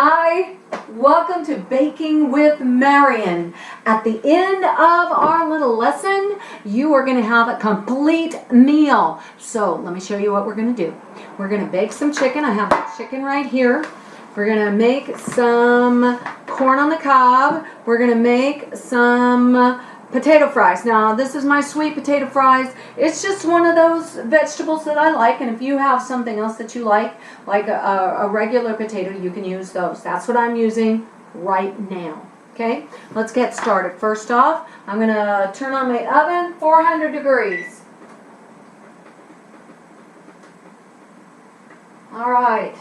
Hi, welcome to Baking with Marion. At the end of our little lesson, you are going to have a complete meal. So let me show you what we're going to do. We're going to bake some chicken. I have the chicken right here. We're going to make some corn on the cob. We're going to make some potato fries. Now this is my sweet potato fries. It's just one of those vegetables that I like, and if you have something else that you like a regular potato, you can use those. That's what I'm using right now. Okay, let's get started. First off, I'm going to turn on my oven, 400 degrees. Alright,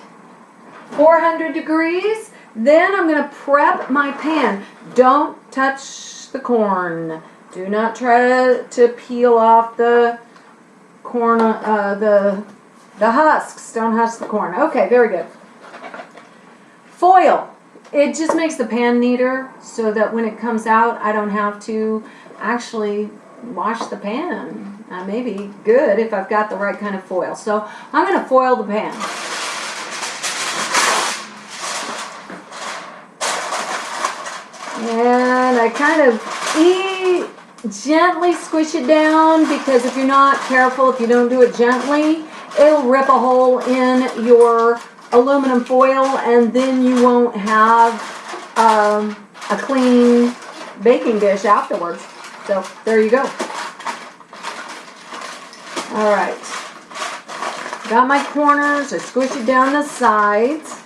400 degrees. Then I'm going to prep my pan. Don't touch the corn. Do not try to peel off the corn, the husks. Don't husk the corn. Okay, very good. Foil. It just makes the pan neater so that when it comes out, I don't have to actually wash the pan. That may be good if I've got the right kind of foil. So I'm going to foil the pan. And I kind of gently squish it down, because if you're not careful, if you don't do it gently, it'll rip a hole in your aluminum foil, and then you won't have a clean baking dish afterwards. So there you go. Alright. Got my corners. I squish it down the sides.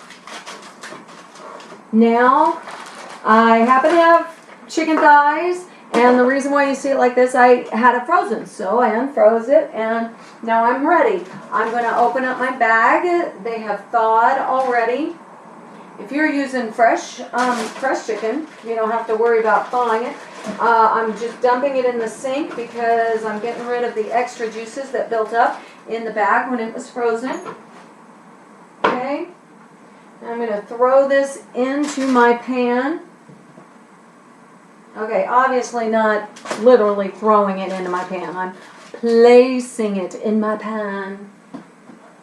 Now, I happen to have chicken thighs, and the reason why you see it like this, I had it frozen, so I unfroze it, and now I'm ready. I'm going to open up my bag. They have thawed already. If you're using fresh chicken, you don't have to worry about thawing it. I'm just dumping it in the sink because I'm getting rid of the extra juices that built up in the bag when it was frozen. Okay, I'm going to throw this into my pan. Okay, obviously not literally throwing it into my pan. I'm placing it in my pan.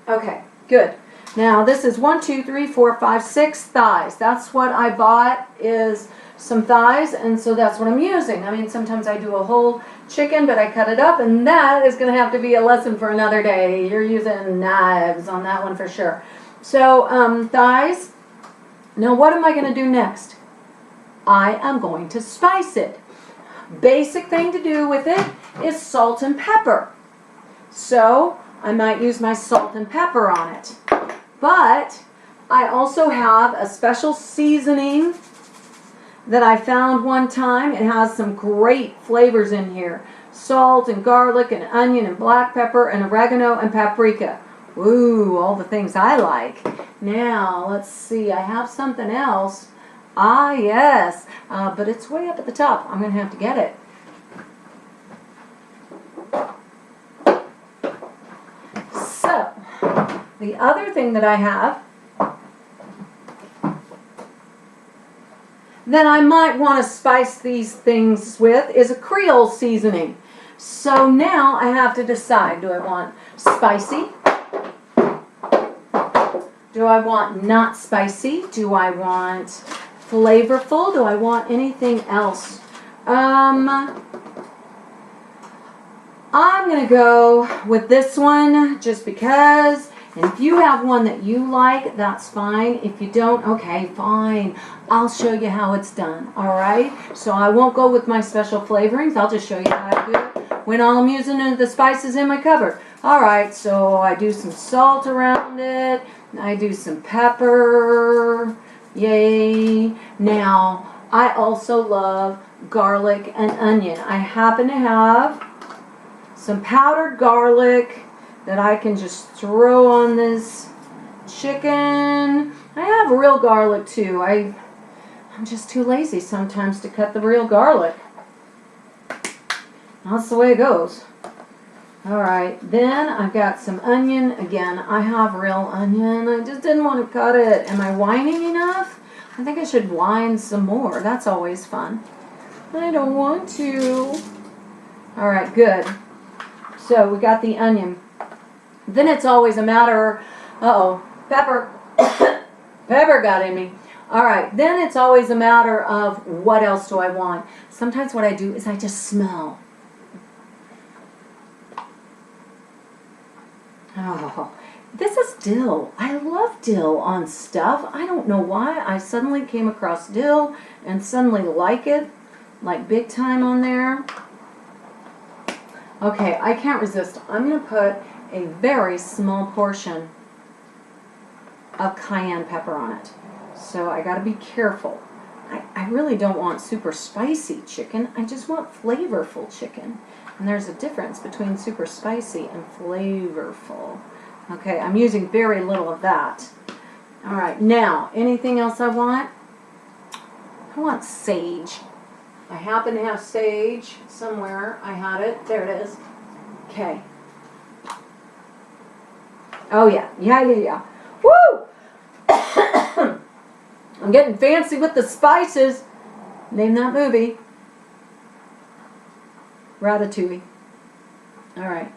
Okay, good. Now this is 1, 2, 3, 4, 5, 6 thighs. That's what I bought, is some thighs, and so that's what I'm using. I mean, sometimes I do a whole chicken, but I cut it up, and that is going to have to be a lesson for another day. You're using knives on that one for sure. So, thighs. Now what am I going to do next? I am going to spice it. Basic thing to do with it is salt and pepper. So I might use my salt and pepper on it. But I also have a special seasoning that I found one time. It has some great flavors in here. Salt and garlic and onion and black pepper and oregano and paprika. Ooh, all the things I like. Now, let's see. I have something else. Ah, yes, but it's way up at the top. I'm going to have to get it. So, the other thing that I have that I might want to spice these things with is a Creole seasoning. So now I have to decide, do I want spicy? Do I want not spicy? Do I want flavorful? Do I want anything else? I'm going to go with this one just because. And if you have one that you like, that's fine. If you don't, okay, fine. I'll show you how it's done. Alright? So I won't go with my special flavorings. I'll just show you how I do it when all I'm using the spices in my cupboard. Alright, so I do some salt around it. I do some pepper. Yay. Now, I also love garlic and onion. I happen to have some powdered garlic that I can just throw on this chicken. I have real garlic too. I'm just too lazy sometimes to cut the real garlic. That's the way it goes. Alright, then I've got some onion. Again, I have real onion. I just didn't want to cut it. Am I whining enough? I think I should whine some more. That's always fun. I don't want to. Alright, good. So we got the onion. Then it's always a matter, pepper. Pepper got in me. All right, then it's always a matter of what else do I want. Sometimes what I do is I just smell. Oh, this is dill. I love dill on stuff. I don't know why. I suddenly came across dill and suddenly like it, like big time on there. Okay, I can't resist. I'm going to put a very small portion of cayenne pepper on it. So I got to be careful. I really don't want super spicy chicken. I just want flavorful chicken. And there's a difference between super spicy and flavorful. Okay, I'm using very little of that. All right, now, anything else I want? I want sage. I happen to have sage somewhere. I had it. There it is. Okay. Oh, yeah. Yeah. Woo! I'm getting fancy with the spices. Name that movie. Ratatouille. All right.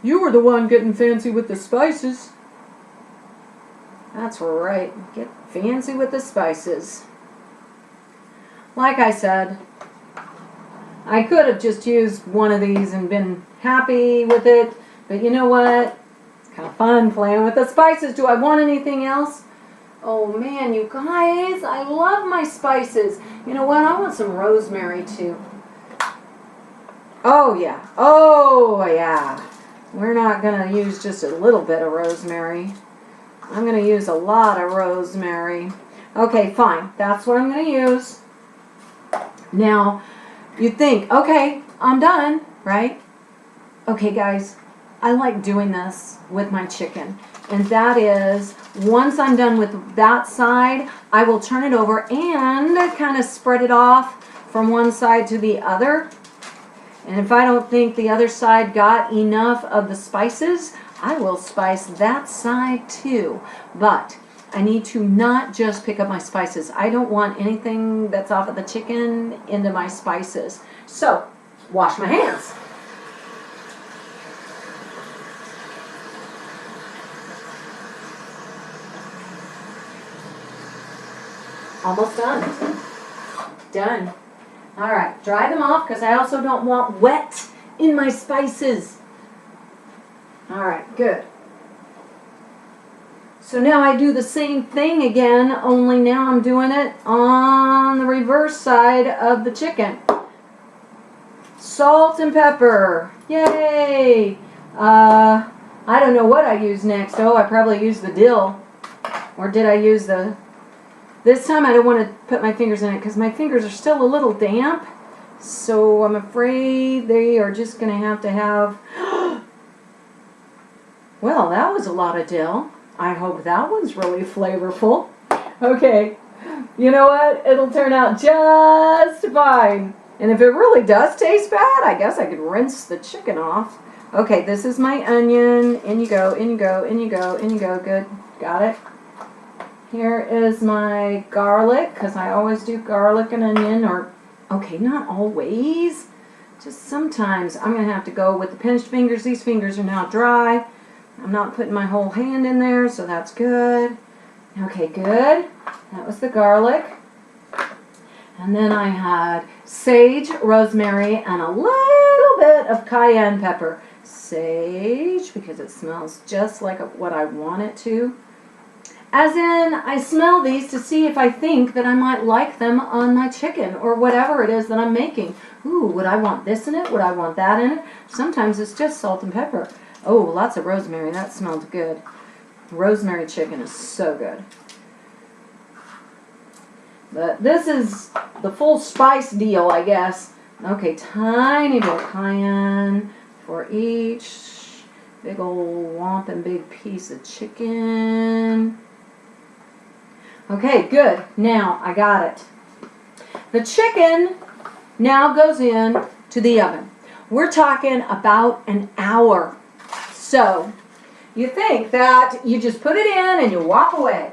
You were the one getting fancy with the spices. That's right. Get fancy with the spices. Like I said, I could have just used one of these and been happy with it. But you know what? It's kind of fun playing with the spices. Do I want anything else? Oh man, you guys, I love my spices. You know what? I want some rosemary too. Oh yeah. Oh yeah. We're not going to use just a little bit of rosemary. I'm going to use a lot of rosemary. Okay, fine. That's what I'm going to use. Now, you think, okay, I'm done, right? Okay, guys, I like doing this with my chicken. And that is, once I'm done with that side, I will turn it over and kind of spread it off from one side to the other. And if I don't think the other side got enough of the spices, I will spice that side too. But I need to not just pick up my spices. I don't want anything that's off of the chicken into my spices. So, wash my hands. Almost done. Done. All right, dry them off because I also don't want wet in my spices. All right, good. So now I do the same thing again, only now I'm doing it on the reverse side of the chicken. Salt and pepper. Yay! I don't know what I use next. Oh, I probably used the dill. Or did I use the... This time I don't want to put my fingers in it because my fingers are still a little damp. So I'm afraid they are just going to have... Well, that was a lot of dill. I hope that one's really flavorful. Okay, you know what? It'll turn out just fine. And if it really does taste bad, I guess I could rinse the chicken off. Okay, this is my onion. In you go, in you go, in you go, in you go. Good, got it. Here is my garlic, because I always do garlic and onion, or, okay, not always. Just sometimes I'm going to have to go with the pinched fingers. These fingers are now dry. I'm not putting my whole hand in there, so that's good. Okay, good. That was the garlic. And then I had sage, rosemary, and a little bit of cayenne pepper. Sage, because it smells just like what I want it to. As in, I smell these to see if I think that I might like them on my chicken or whatever it is that I'm making. Ooh, would I want this in it? Would I want that in it? Sometimes it's just salt and pepper. Oh, lots of rosemary. That smelled good. Rosemary chicken is so good. But this is the full spice deal, I guess. Okay, tiny bit of cayenne for each big old whomping big piece of chicken. Okay, good. Now I got it. The chicken now goes in to the oven. We're talking about an hour. So, you think that you just put it in and you walk away.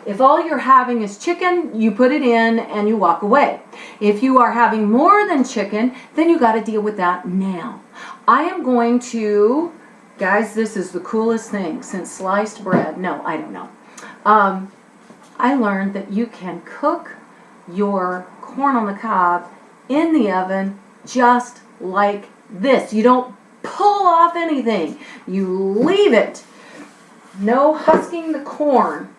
If all you're having is chicken, you put it in and you walk away. If you are having more than chicken, then you got to deal with that now. I am going to, guys, this is the coolest thing since sliced bread. No, I don't know. I learned that you can cook your corn on the cob in the oven just like this. You don't pull off anything. You leave it. No husking the corn.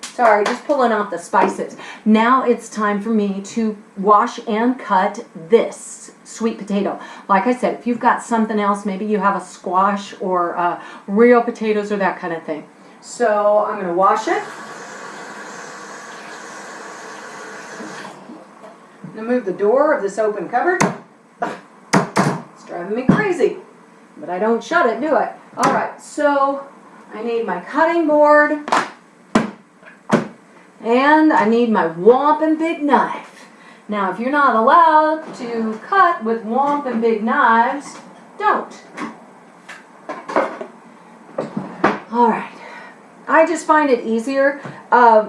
Sorry, just pulling off the spices. Now it's time for me to wash and cut this sweet potato. Like I said, if you've got something else, maybe you have a squash or real potatoes or that kind of thing. So I'm going to wash it. I'm going to move the door of this open cupboard. It's driving me crazy, but I don't shut it, do I? All right, so I need my cutting board. And I need my Whomping Big Knife. Now, if you're not allowed to cut with Whomping Big Knives, don't. All right. I just find it easier.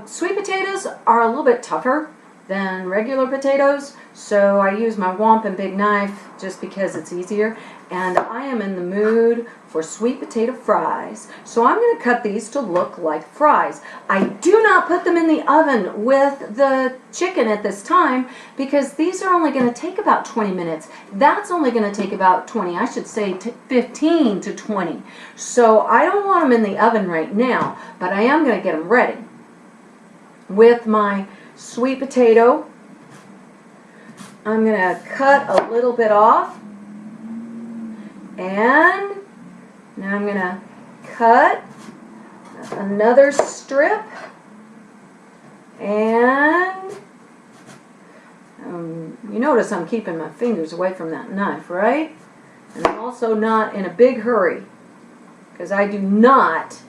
Sweet potatoes are a little bit tougher than regular potatoes, so I use my Whomping Big Knife just because it's easier. And I am in the mood for sweet potato fries, so I'm going to cut these to look like fries. I do not put them in the oven with the chicken at this time because these are only going to take about 20 minutes. That's only going to take about 20, I should say 15 to 20. So I don't want them in the oven right now, but I am going to get them ready. With my sweet potato, I'm going to cut a little bit off. And now I'm going to cut another strip, and you notice I'm keeping my fingers away from that knife, right? And I'm also not in a big hurry because I do not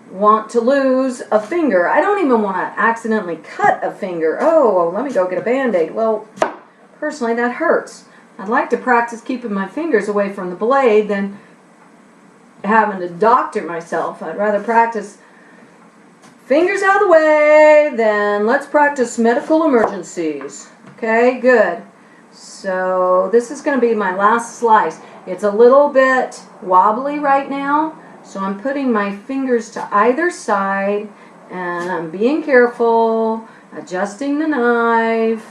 want to lose a finger. I don't even want to accidentally cut a finger. Oh, let me go get a Band-Aid. Well, personally that hurts. I'd like to practice keeping my fingers away from the blade than having to doctor myself. I'd rather practice fingers out of the way than let's practice medical emergencies. Okay, good. So this is going to be my last slice. It's a little bit wobbly right now, so I'm putting my fingers to either side and I'm being careful, adjusting the knife.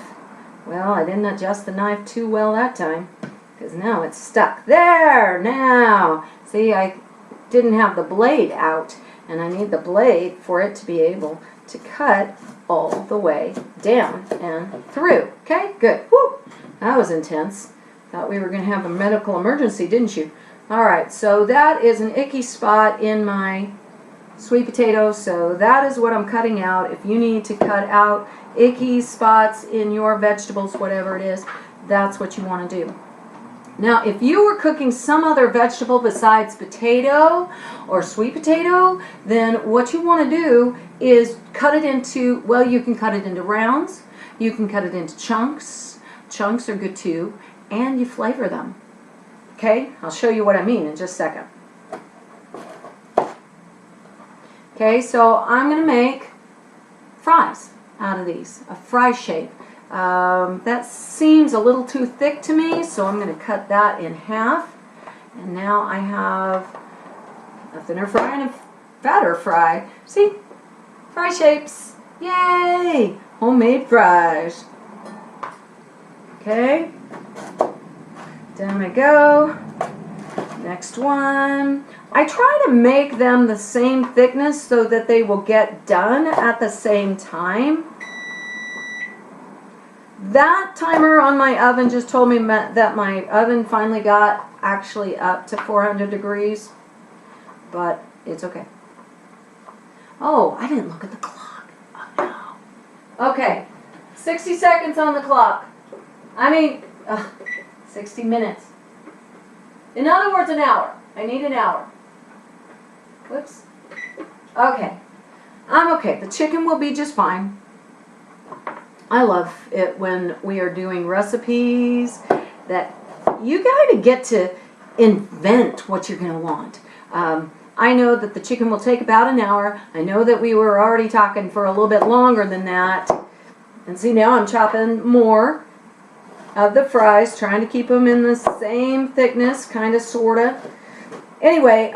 Well, I didn't adjust the knife too well that time because now it's stuck. There, now. See, I didn't have the blade out, and I need the blade for it to be able to cut all the way down and through. Okay, good. Woo! That was intense. Thought we were going to have a medical emergency, didn't you? All right, so that is an icky spot in my sweet potatoes, so that is what I'm cutting out. If you need to cut out icky spots in your vegetables, whatever it is, that's what you want to do. Now, if you were cooking some other vegetable besides potato or sweet potato, then what you want to do is cut it into, well, you can cut it into rounds, you can cut it into chunks. Chunks are good too, and you flavor them. Okay, I'll show you what I mean in just a second. Okay, so I'm going to make fries out of these, a fry shape. That seems a little too thick to me, so I'm going to cut that in half. And now I have a thinner fry and a fatter fry. See? Fry shapes. Yay! Homemade fries. Okay. Down I go. Next one. I try to make them the same thickness so that they will get done at the same time. That timer on my oven just told me that my oven finally got actually up to 400 degrees, but it's okay. Oh, I didn't look at the clock. Oh no. Okay, 60 seconds on the clock. 60 minutes. In other words, an hour. I need an hour. Whoops. Okay. I'm okay. The chicken will be just fine. I love it when we are doing recipes that you gotta get to invent what you're going to want. I know that the chicken will take about an hour. I know that we were already talking for a little bit longer than that. And see, now I'm chopping more of the fries, trying to keep them in the same thickness, kind of, sort of. Anyway,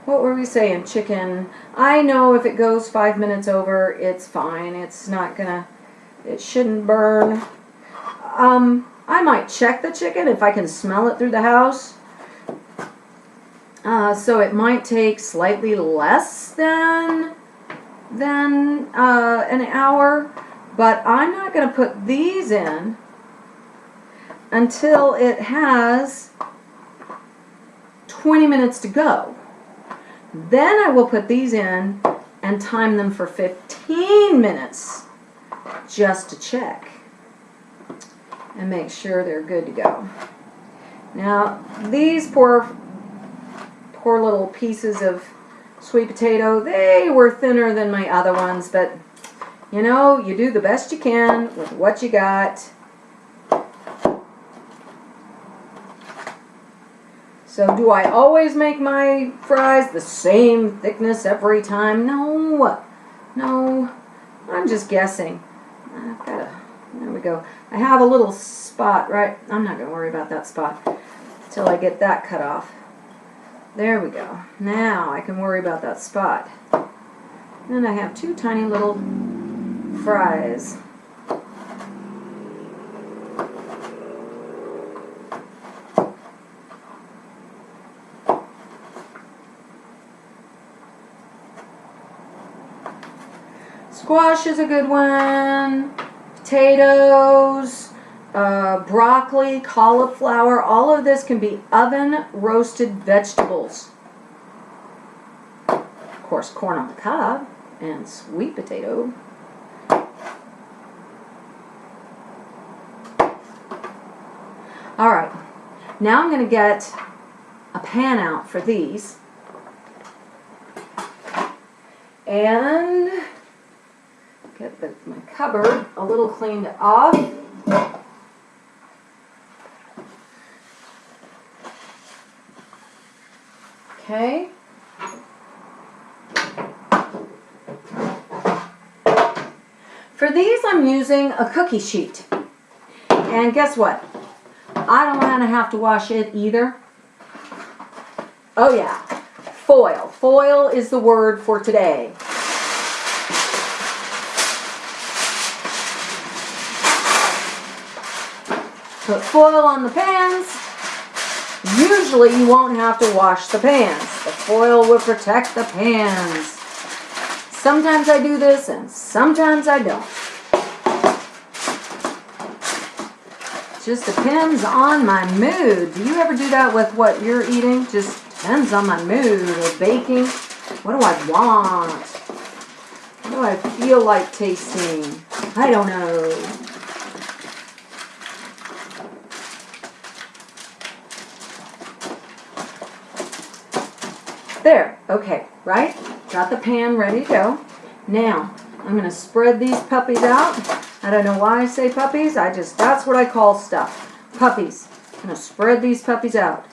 What were we saying? Chicken. I know if it goes 5 minutes over, it's fine. It's not gonna, it shouldn't burn. I might check the chicken if I can smell it through the house. So it might take slightly less than an hour, but I'm not gonna put these in until it has 20 minutes to go. Then I will put these in and time them for 15 minutes just to check and make sure they're good to go. Now, these poor little pieces of sweet potato, they were thinner than my other ones, but you know, you do the best you can with what you got. So do I always make my fries the same thickness every time? No. No. I'm just guessing. I've got a, there we go. I have a little spot, right? I'm not going to worry about that spot until I get that cut off. There we go. Now I can worry about that spot. And I have two tiny little fries. Squash is a good one. Potatoes, broccoli, cauliflower, all of this can be oven roasted vegetables. Of course, corn on the cob and sweet potato. All right, now I'm going to get a pan out for these. And get my cupboard a little cleaned off. Okay. For these, I'm using a cookie sheet. And guess what? I don't want to have to wash it either. Oh yeah, foil. Foil is the word for today. Put foil on the pans. Usually you won't have to wash the pans. The foil will protect the pans. Sometimes I do this and sometimes I don't. Just depends on my mood. Do you ever do that with what you're eating? Just depends on my mood. Or baking. What do I want? What do I feel like tasting? I don't know. There, okay, right? Got the pan ready to go. Now, I'm going to spread these puppies out. I don't know why I say puppies. That's what I call stuff. Puppies. I'm going to spread these puppies out.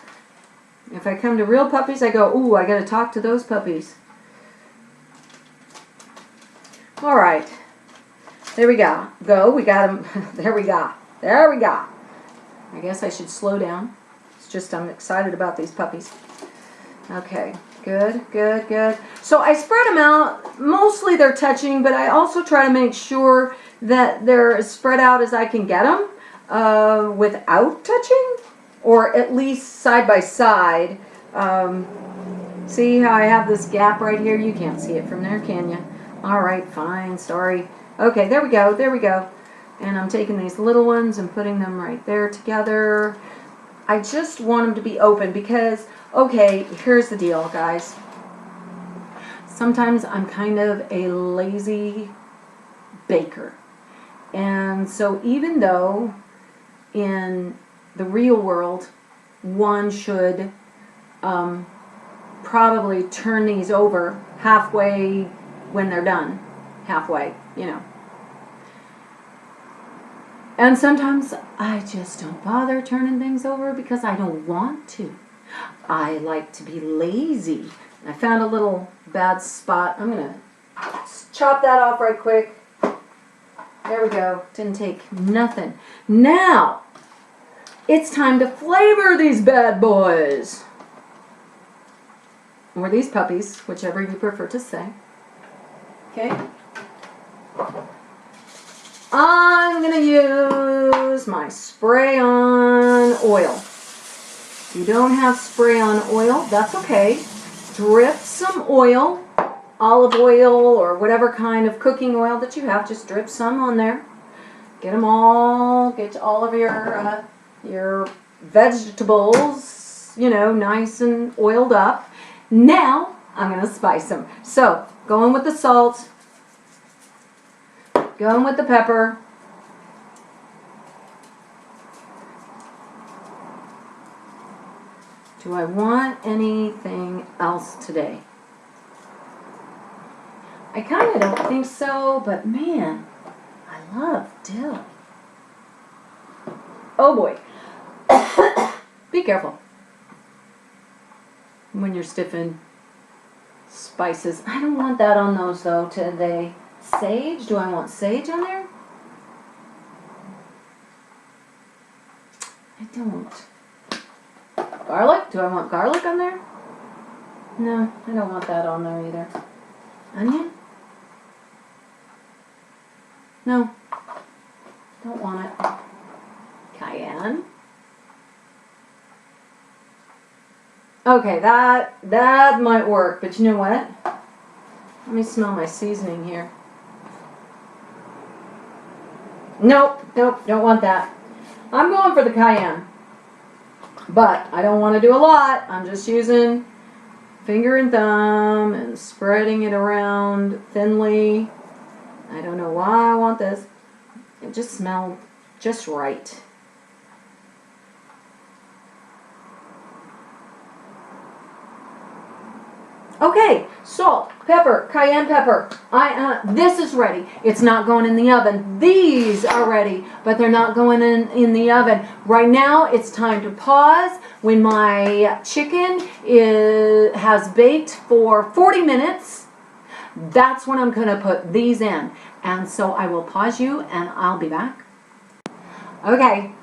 If I come to real puppies, I go, ooh, I got to talk to those puppies. All right. There we go. We got them. There we go. There we go. I guess I should slow down. It's just I'm excited about these puppies. Okay. Good, good, good. So I spread them out. Mostly they're touching, but I also try to make sure that they're as spread out as I can get them without touching, or at least side by side. See how I have this gap right here? You can't see it from there, can you? All right, fine, sorry. Okay, there we go, there we go. And I'm taking these little ones and putting them right there together. I just want them to be open because, okay, here's the deal, guys. Sometimes I'm kind of a lazy baker. And so even though in the real world, one should probably turn these over halfway when they're done. Halfway, you know. And sometimes I just don't bother turning things over because I don't want to. I like to be lazy. I found a little bad spot. I'm going to chop that off right quick. There we go. Didn't take nothing. Now, it's time to flavor these bad boys. or these puppies, whichever you prefer to say. Okay. I'm going to use my spray-on oil. If you don't have spray-on oil, that's okay. Drip some oil, olive oil or whatever kind of cooking oil that you have. Just drip some on there. Get all of your vegetables, nice and oiled up. Now I'm going to spice them. So, going with the salt, going with the pepper, do I want anything else today? I kind of don't think so, but man, I love dill. Oh boy. Be careful when you're stiffing spices. I don't want that on those though today. Sage? Do I want sage on there? I don't. Garlic? Do I want garlic on there? No, I don't want that on there either. Onion? No. Don't want it. Cayenne? Okay, that might work, but you know what? Let me smell my seasoning here. Nope, don't want that. I'm going for the cayenne. But I don't want to do a lot. I'm just using finger and thumb and spreading it around thinly. I don't know why I want this. It just smelled just right. Okay, salt, pepper, cayenne pepper. This is ready. It's not going in the oven. These are ready, but they're not going in the oven. Right now, it's time to pause. When my chicken has baked for 40 minutes, that's when I'm going to put these in. And so I will pause you, and I'll be back. Okay,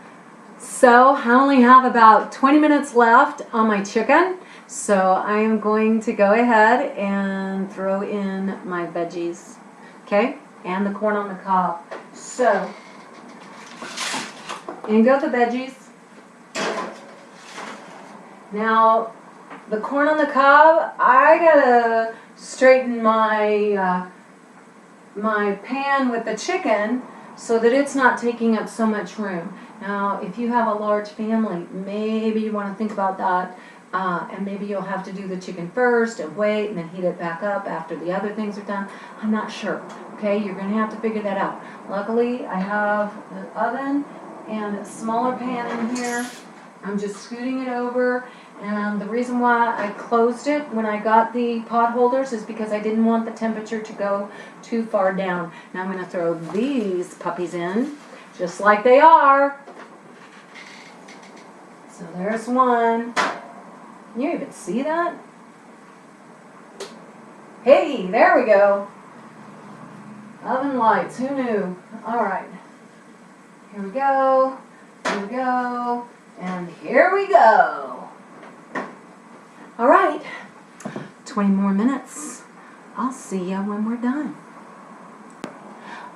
so I only have about 20 minutes left on my chicken. So I am going to go ahead and throw in my veggies, okay, and the corn on the cob. So, in go the veggies. Now, the corn on the cob, I gotta straighten my my pan with the chicken so that it's not taking up so much room. Now, if you have a large family, maybe you want to think about that. And maybe you'll have to do the chicken first and wait and then heat it back up after the other things are done. I'm not sure. Okay, you're going to have to figure that out. Luckily, I have the oven and a smaller pan in here. I'm just scooting it over. And the reason why I closed it when I got the pot holders is because I didn't want the temperature to go too far down. Now I'm going to throw these puppies in just like they are. So there's one. Can you even see that? Hey, there we go. Oven lights, who knew? Alright. Here we go, and here we go. Alright, 20 more minutes. I'll see you when we're done.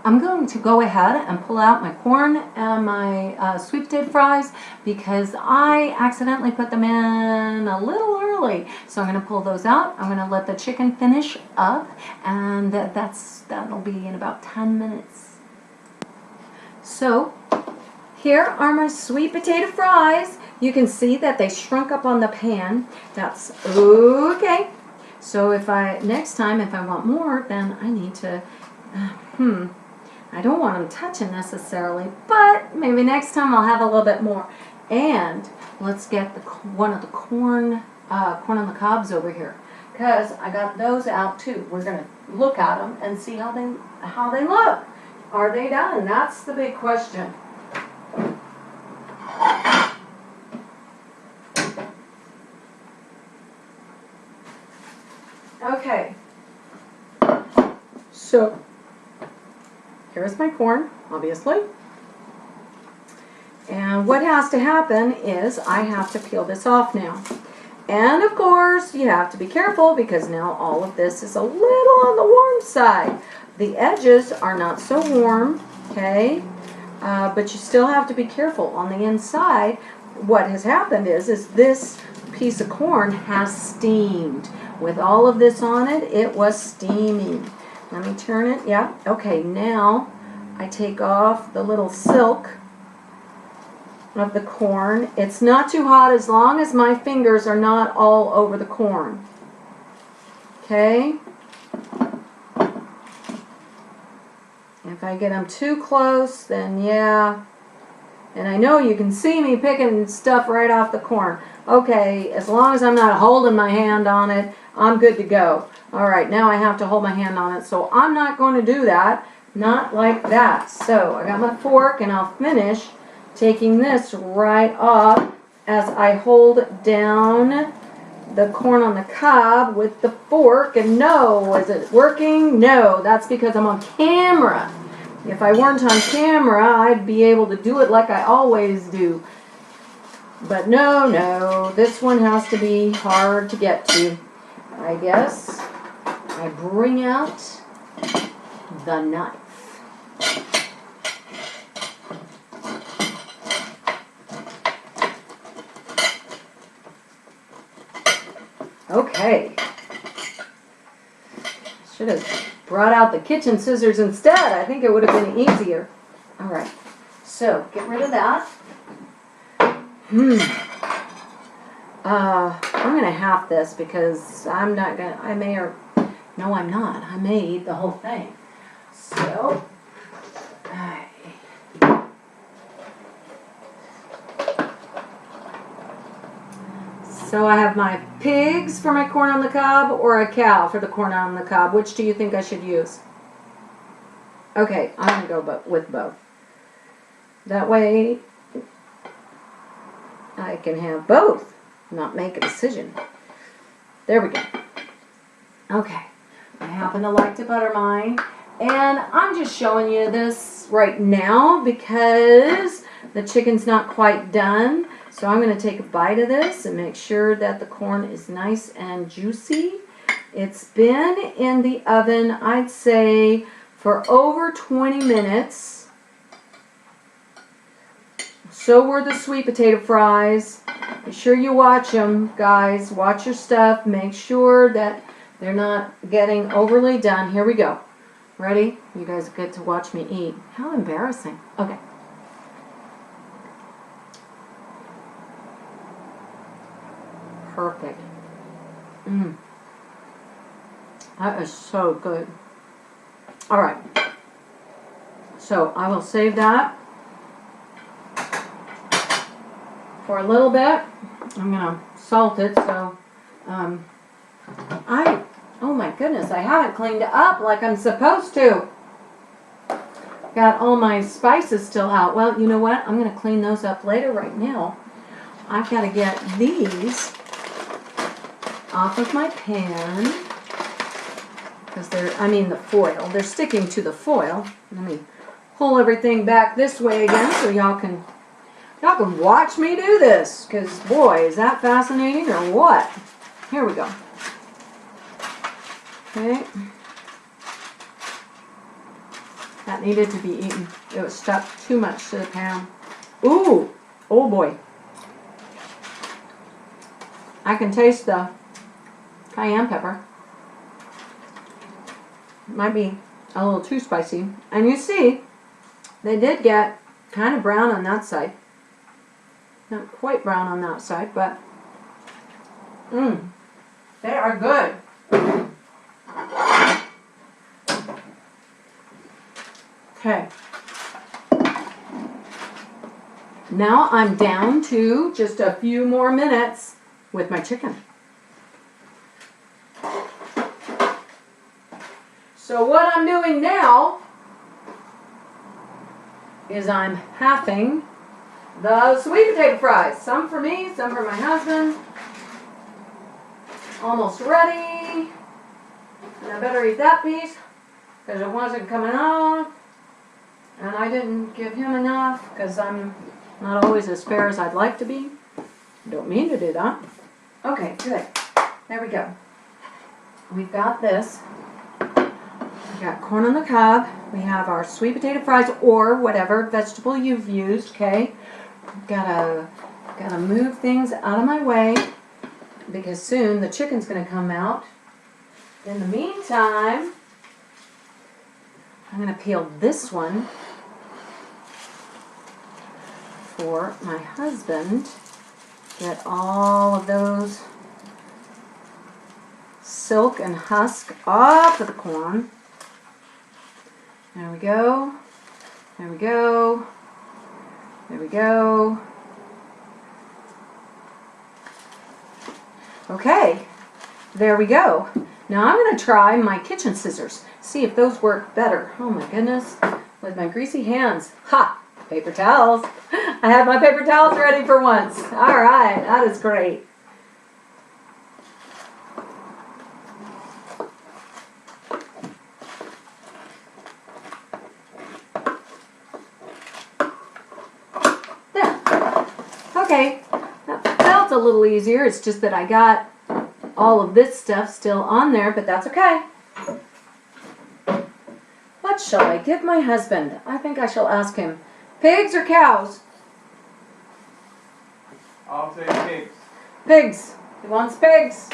I'm going to go ahead and pull out my corn and my sweet potato fries because I accidentally put them in a little early. So I'm going to pull those out. I'm going to let the chicken finish up, and that'll be in about 10 minutes. So here are my sweet potato fries. You can see that they shrunk up on the pan. That's okay. So next time if I want more, then I need to, I don't want them touching necessarily, but maybe next time I'll have a little bit more. And let's get one of the corn on the cobs over here, because I got those out too. We're gonna look at them and see how they look. Are they done? That's the big question. Okay. So here's my corn, obviously. And what has to happen is I have to peel this off now. And of course, you have to be careful because now all of this is a little on the warm side. The edges are not so warm, okay? But you still have to be careful. On the inside, what has happened is this piece of corn has steamed. With all of this on it, it was steaming. Let me turn it. Yeah. Okay, now I take off the little silk of the corn. It's not too hot as long as my fingers are not all over the corn. Okay? If I get them too close, then yeah. And I know you can see me picking stuff right off the corn. Okay, as long as I'm not holding my hand on it, I'm good to go. Alright, now I have to hold my hand on it, so I'm not going to do that. Not like that. So, I got my fork, and I'll finish taking this right off as I hold down the corn on the cob with the fork. And no, is it working? No, that's because I'm on camera. If I weren't on camera, I'd be able to do it like I always do. But no, this one has to be hard to get to. I guess I bring out the knife. Okay. Should have brought out the kitchen scissors instead. I think it would have been easier. Alright. So, get rid of that. I'm going to half this because I'm not going to, no I'm not. I may eat the whole thing. So, I have my pigs for my corn on the cob or a cow for the corn on the cob. Which do you think I should use? Okay, I'm going to go with both. That way I can have both, not make a decision. There we go. Okay, I happen to like to butter mine, and I'm just showing you this right now because the chicken's not quite done. So I'm going to take a bite of this and make sure that the corn is nice and juicy. It's been in the oven, I'd say, for over 20 minutes. So were the sweet potato fries. Be sure you watch them, guys. Watch your stuff. Make sure that they're not getting overly done. Here we go. Ready? You guys get to watch me eat. How embarrassing. Okay. Perfect. That is so good. Alright. So I will save that for a little bit. I'm going to salt it. So oh my goodness, I haven't cleaned it up like I'm supposed to. Got all my spices still out. Well, you know what? I'm going to clean those up later. Right now, I've got to get these off of my pan because the foil. They're sticking to the foil. Let me pull everything back this way again so y'all can watch me do this, because boy, is that fascinating or what. Here we go. Okay. That needed to be eaten. It was stuck too much to the pan. Ooh, oh boy. I can taste the cayenne pepper. Might be a little too spicy. And you see, they did get kind of brown on that side. Not quite brown on that side, but they are good. Okay. Now I'm down to just a few more minutes with my chicken. So what I'm doing now is I'm halving the sweet potato fries. Some for me, some for my husband. Almost ready. And I better eat that piece because it wasn't coming off. And I didn't give him enough because I'm not always as fair as I'd like to be. Don't mean to do that. Okay, good. There we go. We've got this. We got corn on the cob. We have our sweet potato fries or whatever vegetable you've used, okay? Gotta move things out of my way because soon the chicken's gonna come out. In the meantime, I'm gonna peel this one for my husband. Get all of those silk and husk off of the corn. There we go. There we go. There we go. Okay, there we go. Now I'm going to try my kitchen scissors. See if those work better. Oh my goodness, with my greasy hands. Ha! Paper towels. I have my paper towels ready for once. All right, that is great. There. Okay, that felt a little easier. It's just that I got all of this stuff still on there, but that's okay. What shall I give my husband? I think I shall ask him. Pigs or cows? I'll take pigs. Pigs. He wants pigs.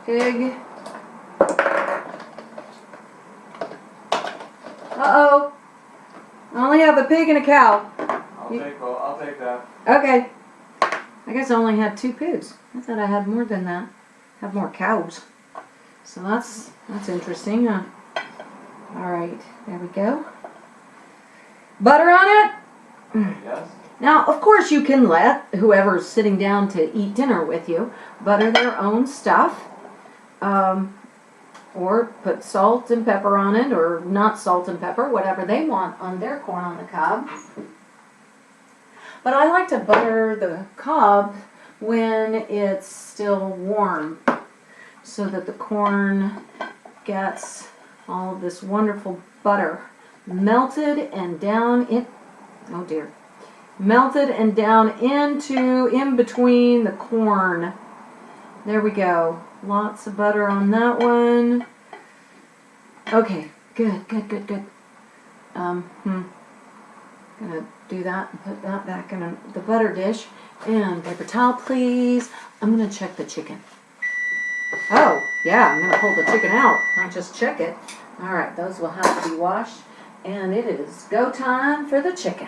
Pig. Uh-oh. I only have a pig and a cow. I'll take that. Okay. I guess I only had 2 pigs. I thought I had more than that. Have more cows. So that's interesting, huh? Alright, there we go. Butter on it? Yes. Now, of course, you can let whoever's sitting down to eat dinner with you butter their own stuff. Or put salt and pepper on it, or not salt and pepper, whatever they want on their corn on the cob. But I like to butter the cob when it's still warm so that the corn gets all of this wonderful butter melted and down in, oh dear, melted and down in between the corn. There we go. Lots of butter on that one. Okay, good. Gonna do that and put that back in the butter dish. And paper towel, please. I'm gonna check the chicken. Oh, yeah, I'm gonna pull the chicken out, not just check it. All right, those will have to be washed. And it is go time for the chicken.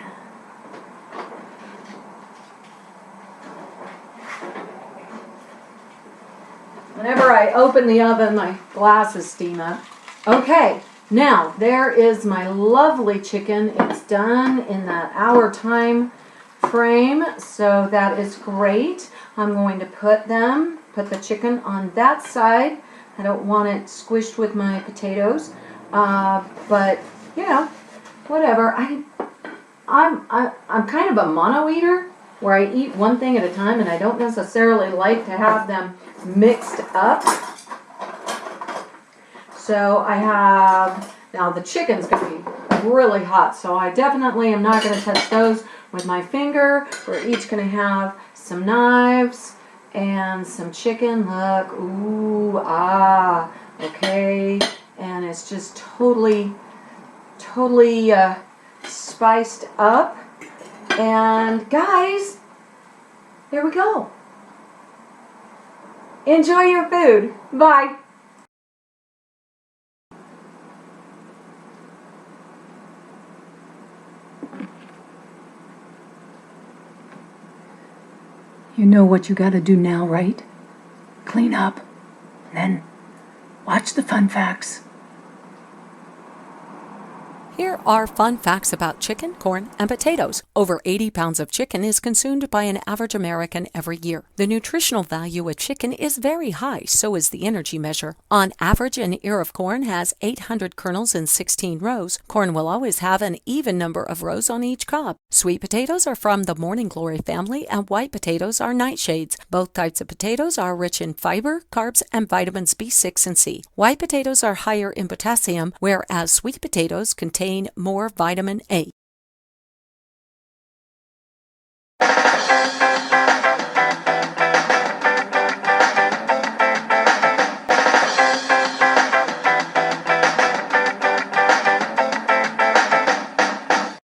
Whenever I open the oven, my glasses steam up. Okay, now there is my lovely chicken. It's done in that hour time frame, so that is great. I'm going to put the chicken on that side. I don't want it squished with my potatoes, but you know, whatever. I'm kind of a mono eater, where I eat one thing at a time, and I don't necessarily like to have them mixed up. So I have, now the chicken's going to be really hot, so I definitely am not going to touch those with my finger. We're each going to have some knives and some chicken. Look, ooh, ah, okay. And it's just totally spiced up. And guys, there we go. Enjoy your food. Bye. You know what you gotta do now, right? Clean up, then watch the fun facts. Here are fun facts about chicken, corn, and potatoes. Over 80 pounds of chicken is consumed by an average American every year. The nutritional value of chicken is very high, so is the energy measure. On average, an ear of corn has 800 kernels in 16 rows. Corn will always have an even number of rows on each cob. Sweet potatoes are from the morning glory family, and white potatoes are nightshades. Both types of potatoes are rich in fiber, carbs, and vitamins B6 and C. White potatoes are higher in potassium, whereas sweet potatoes contain more vitamin A.